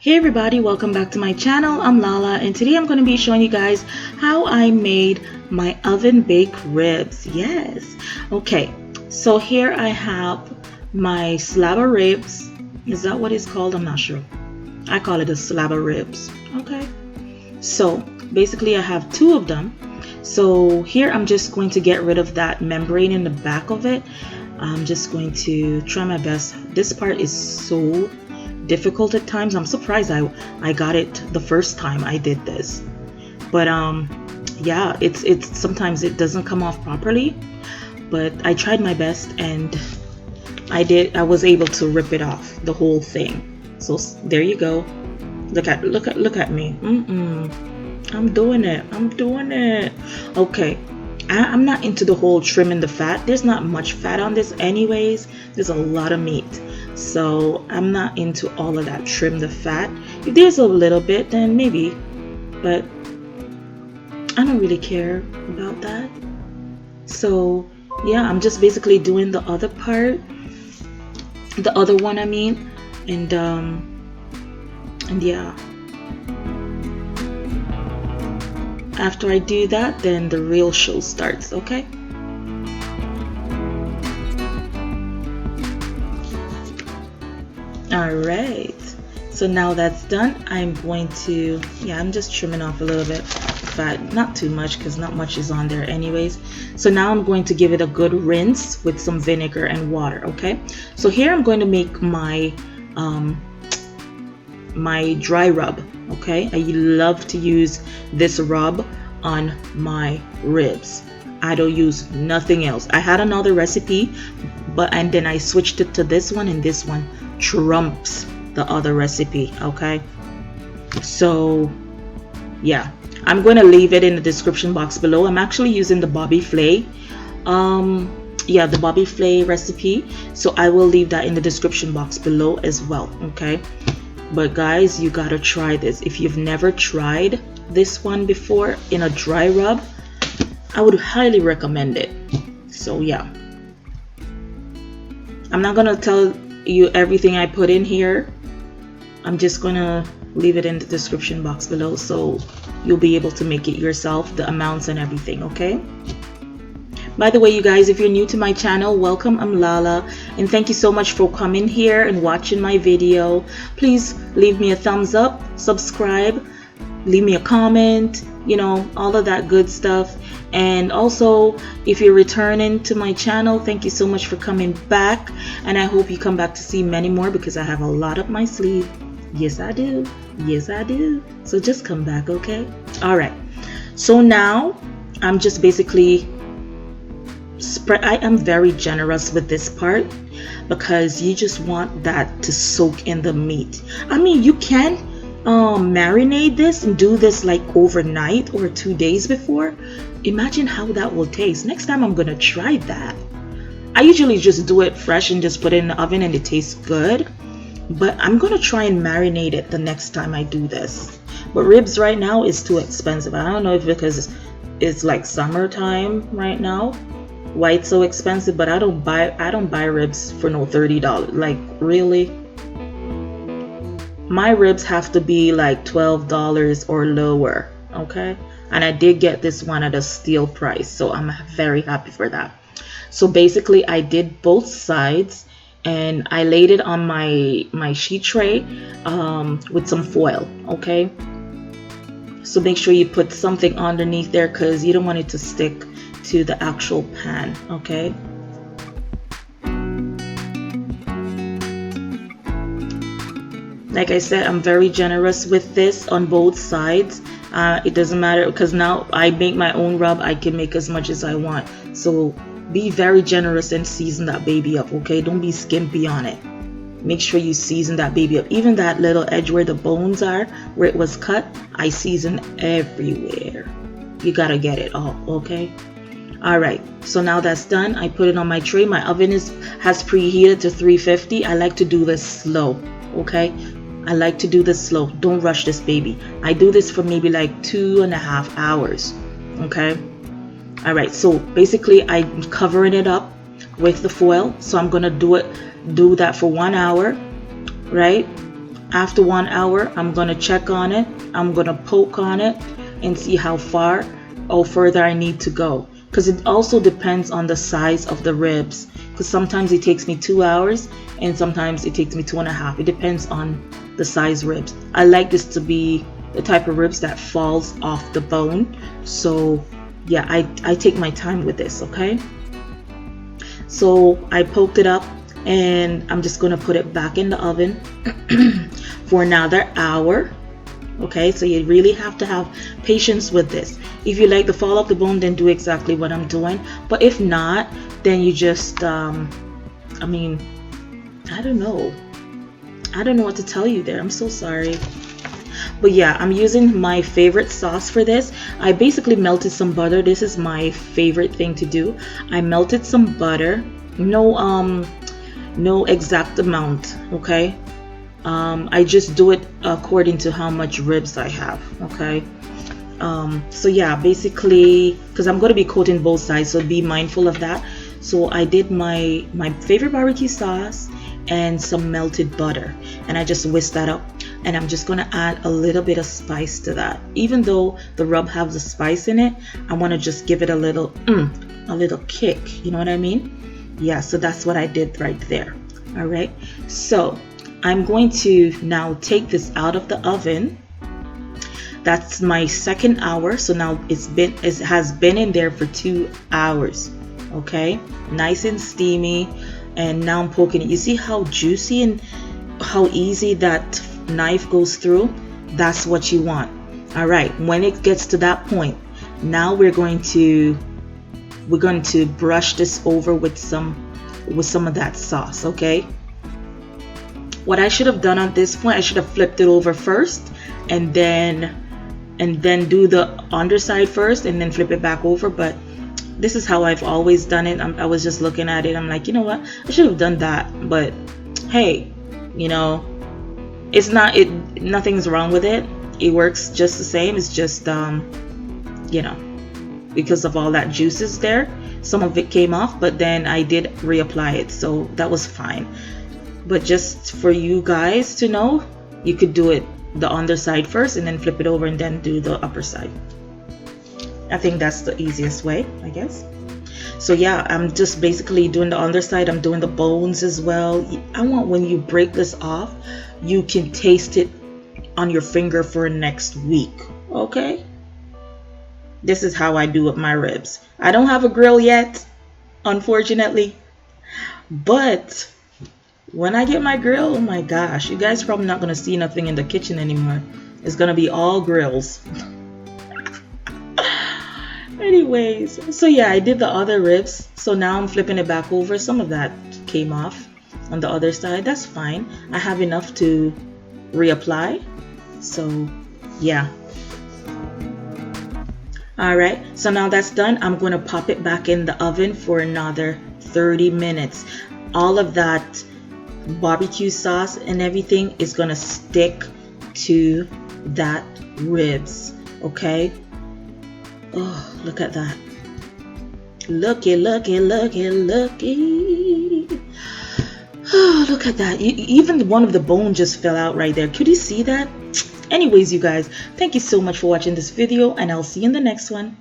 Hey everybody, welcome back to my channel. I'm Lala and today I'm going to be showing you guys how I made my oven baked ribs. Yes. Okay, so here I have my slab of ribs. Is that what it's called? I'm not sure. I call it a slab of ribs. Okay. So basically I have two of them. So here I'm just going to get rid of that membrane in the back of it. I'm just going to try my best. This part is so difficult at times. I'm surprised I got it the first time I did this, but yeah, it's sometimes it doesn't come off properly, but I tried my best and I was able to rip it off, the whole thing. So there you go. Look at me. I'm doing it. Okay, I'm not into the whole trimming the fat. There's not much fat on this anyways. There's a lot of meat, so I'm not into all of that trim the fat. If there's a little bit, then maybe, but I don't really care about that. So yeah, I'm just basically doing the other part, the other one I mean, and yeah, after I do that, then the real show starts. Okay. Alright, so now that's done, I'm going to, I'm just trimming off a little bit fat, not too much because not much is on there anyways. So now I'm going to give it a good rinse with some vinegar and water. Okay, so here I'm going to make my my dry rub. Okay, I love to use this rub on my ribs. I don't use nothing else. I had another recipe, and then I switched it to this one, and this one trumps the other recipe. Okay, so yeah, I'm going to leave it in the description box below. I'm actually using the Bobby Flay, the Bobby Flay recipe, so I will leave that in the description box below as well. Okay, but guys, you gotta try this. If you've never tried this one before in a dry rub, I would highly recommend it. So yeah, I'm not gonna tell you everything I put in here. I'm just gonna leave it in the description box below, so you'll be able to make it yourself, the amounts and everything. Okay, by the way, you guys, if you're new to my channel, welcome. I'm Lala, and thank you so much for coming here and watching my video. Please leave me a thumbs up, subscribe, leave me a comment, you know, all of that good stuff. And also, if you're returning to my channel, thank you so much for coming back, and I hope you come back to see many more because I have a lot up my sleeve. Yes I do, yes I do. So just come back. Okay, all right, so now I'm just basically I am very generous with this part because you just want that to soak in the meat. I mean, you can marinate this and do this like overnight or 2 days before. Imagine how that will taste. Next time I'm gonna try that. I usually just do it fresh and just put it in the oven and it tastes good, but I'm gonna try and marinate it the next time I do this. But ribs right now is too expensive. I don't know if because it's like summertime right now, why it's so expensive, but I don't buy ribs for no $30. Like, really? My ribs have to be like $12 or lower. Okay, and I did get this one at a steal price, so I'm very happy for that. So basically I did both sides and I laid it on my sheet tray with some foil. Okay, so make sure you put something underneath there because you don't want it to stick to the actual pan. Okay, like I said, I'm very generous with this on both sides. It doesn't matter because now I make my own rub. I can make as much as I want, so be very generous and season that baby up. Okay, don't be skimpy on it. Make sure you season that baby up. Even that little edge where the bones are, where it was cut, I season everywhere. You gotta get it all. Okay, all right, so now that's done. I put it on my tray. My oven has preheated to 350. I like to do this slow. Okay, I like to do this slow. Don't rush this baby. I do this for maybe like 2.5 hours. Okay, all right, so basically I'm covering it up with the foil, so I'm gonna do that for 1 hour, right? After 1 hour, I'm gonna check on it. I'm gonna poke on it and see how far or further I need to go, because it also depends on the size of the ribs, because sometimes it takes me 2 hours and sometimes it takes me 2.5. It depends on the size ribs. I like this to be the type of ribs that falls off the bone, so yeah, I take my time with this. Okay, so I poked it up and I'm just gonna put it back in the oven for another hour. Okay, so you really have to have patience with this. If you like the fall off the bone, then do exactly what I'm doing, but if not, then you just I mean, I don't know what to tell you there. I'm so sorry. But yeah, I'm using my favorite sauce for this. I basically melted some butter. This is my favorite thing to do. I melted some butter. No exact amount, okay? I just do it according to how much ribs I have, okay? So yeah, basically, because I'm going to be coating both sides, so be mindful of that. So I did my favorite barbecue sauce and some melted butter, and I just whisked that up, and I'm just going to add a little bit of spice to that. Even though the rub has the spice in it, I want to just give it a little kick, you know what I mean? Yeah, so that's what I did right there. All right, so I'm going to now take this out of the oven. That's my second hour. So now it has been in there for 2 hours. Okay, nice and steamy. And now I'm poking it. You see how juicy and how easy that knife goes through? That's what you want. All right, when it gets to that point, now we're going to brush this over with some of that sauce. Okay, what I should have done at this point, I should have flipped it over first and then do the underside first and then flip it back over, but this is how I've always done it. I was just looking at it, I'm like, you know what, I should have done that, but hey, you know, it's not, nothing's wrong with it. It works just the same. It's just you know, because of all that juices there, some of it came off, but then I did reapply it, so that was fine. But just for you guys to know, you could do it the underside first and then flip it over and then do the upper side. I think that's the easiest way, I guess. So yeah, I'm just basically doing the underside. I'm doing the bones as well. I want, when you break this off, you can taste it on your finger for next week. Okay, this is how I do with my ribs. I don't have a grill yet, unfortunately, but when I get my grill, oh my gosh, you guys are probably not going to see nothing in the kitchen anymore. It's going to be all grills. Anyways, so yeah, I did the other ribs. So now I'm flipping it back over. Some of that came off on the other side. That's fine. I have enough to reapply. So yeah. All right, so now that's done. I'm going to pop it back in the oven for another 30 minutes. All of that barbecue sauce and everything is going to stick to that ribs. Okay. Oh, look at that. Looky, looky, looky, looky. Oh, look at that. Even one of the bone just fell out right there. Could you see that? Anyways, you guys, thank you so much for watching this video, and I'll see you in the next one.